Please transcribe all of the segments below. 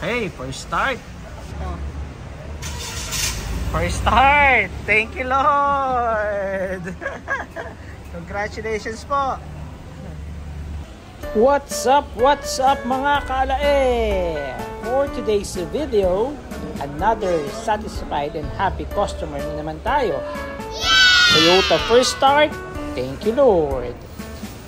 Okay, first start. First start. Thank you, Lord. Congratulations po. What's up mga kaalae? For today's video, another satisfied and happy customer na naman tayo. Toyota First Start. Thank you, Lord.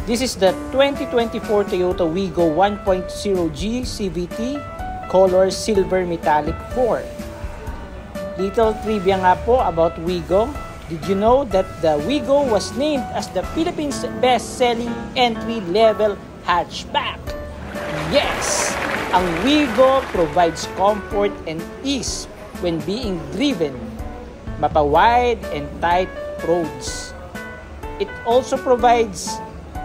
This is the 2024 Toyota Wigo 1.0G CVT color silver metallic 4. Little trivia nga po about Wigo. Did you know that the Wigo was named as the Philippines best-selling entry-level hatchback? Yes! Ang Wigo provides comfort and ease when being driven mapa-wide and tight roads. It also provides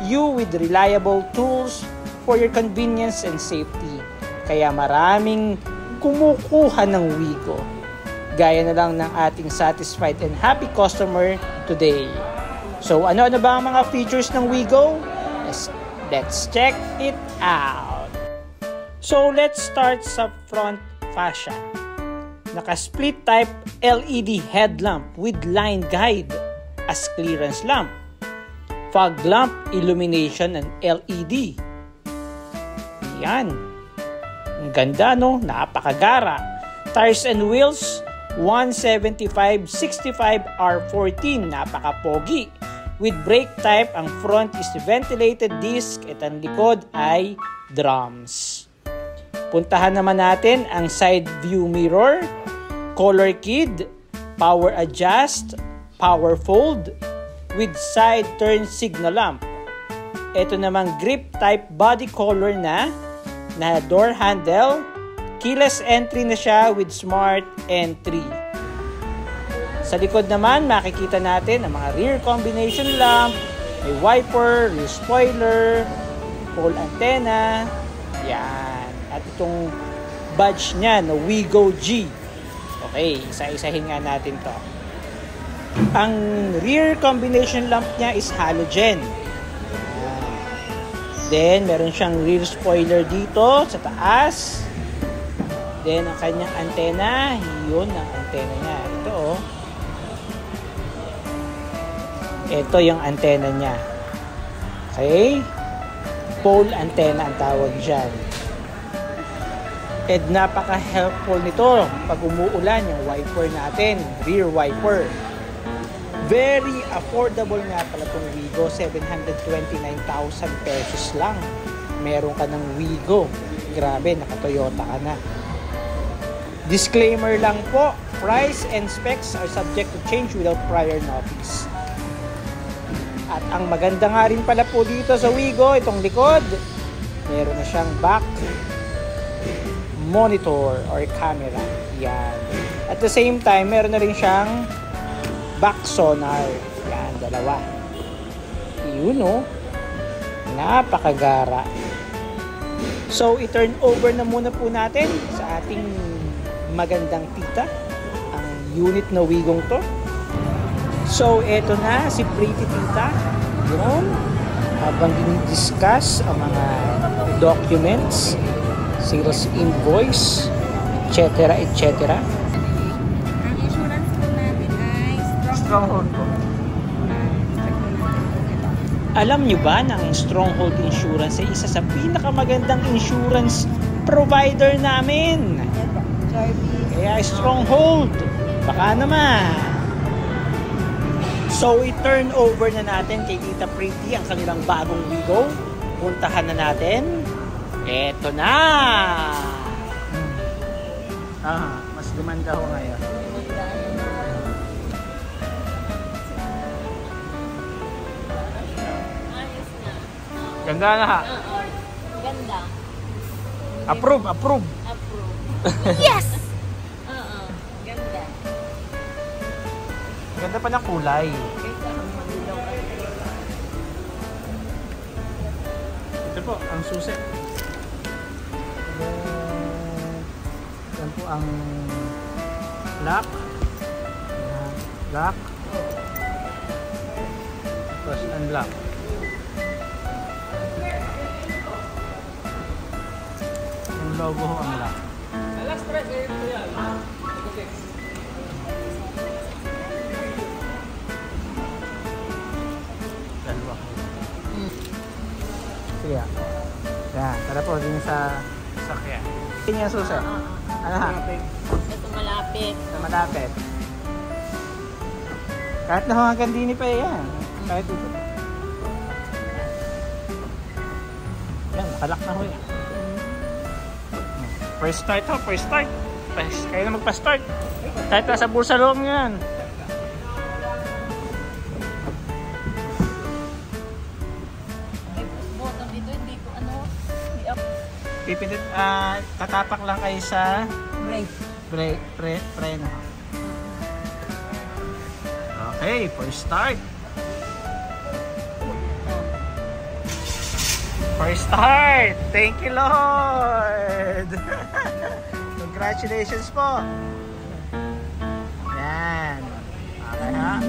you with reliable tools for your convenience and safety. Kaya maraming kumukuha ng Wigo. Gaya na lang ng ating satisfied and happy customer today. So ano-ano ba ang mga features ng Wigo? Let's check it out. So let's start sa front fascia. Naka-split type LED headlamp with line guide as clearance lamp. Fog lamp illumination and LED. Yan. Ang ganda, no? Napakagara. Tires and wheels 175/65 R14. Napaka-pogi. With brake type, ang front is ventilated disc at ang likod ay drums. Puntahan naman natin ang side view mirror, color keyed, power adjust, power fold, with side turn signal lamp. Ito namang grip type body color na door handle, keyless entry na siya with smart entry. Sa likod naman, makikita natin ang mga rear combination lamp, may wiper, rear spoiler, pole antenna, yan. At itong badge niya na Wigo G. Okay, isa-isahin nga natin to. Ang rear combination lamp niya is halogen. Then, meron siyang rear spoiler dito sa taas. Then, ang kanyang antena, yun ang antena niya. Ito, oh. Ito yung antena niya. Okay? Pole antenna ang tawag dyan. And napaka-helpful nito pag umuulan yung wiper natin, rear wiper. Very affordable nga pala itong Wigo, 729,000 pesos lang. Meron ka ng Wigo. Grabe, naka-Toyota ka na. Disclaimer lang po, price and specs are subject to change without prior notice. At ang maganda nga rin pala po dito sa Wigo, itong likod, meron na siyang back monitor or camera. Yan. At the same time, meron na rin siyang back sonar. Yan, dalawa. Yun, oh. Napakagara. So, i-turn over na muna po natin sa ating magandang tita, ang unit na Wigong to. So, eto na si Pretty Tita. Yun. Habang dinidiscuss ang mga documents, sales invoice, etc. etc. Stronghold po. Alam nyo ba na ang Stronghold Insurance ay isa sa pinakamagandang insurance provider namin? Kaya Stronghold, baka naman. So, i-turn over na natin kay Tita Pretty ang kanilang bagong Wigo. Puntahan na natin. Eto na! Mas gumanda ho ngayon. Ganda na ha? Ganda. Approve. Yes! Ganda. Ganda pa ng kulay. Ito po, ang susi. Yan po ang lock. Lock. Tapos unlock. Yung logo ang lock. din sa sakyan. Tingnan yung susi. Ano ha? Ito malapit. Ito malapit. Kahit na hanggang dini pa yan. Kahit ito. Yan, nakalak na ho yan. First start ho, first start. Kaya na magpa-start. Kahit nasa bulsa loob yan. Pipindit, tatapak lang kayo sa preno. Okay, first start. First start! Thank you, Lord! Congratulations po! Yan. Okay ha?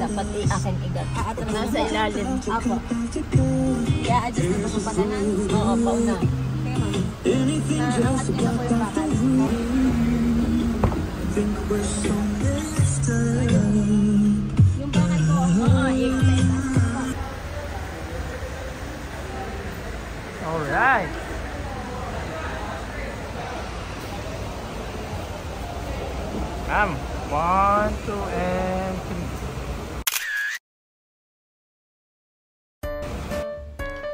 Pati akin igat. Nasa ilalim. Apo. I-adjust na sa paganan. Oo, pauna. Naangat nila po yung bakal. Yung bakal ko, Alright. Come. 1, 2, and 3.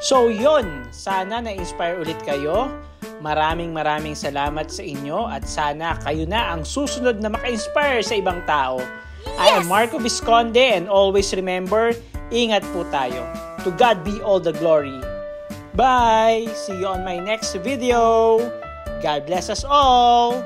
So yun, sana na-inspire ulit kayo. Maraming salamat sa inyo at sana kayo na ang susunod na maka-inspire sa ibang tao. Yes! I am Marco Visconde and always remember, ingat po tayo. To God be all the glory. Bye! See you on my next video. God bless us all!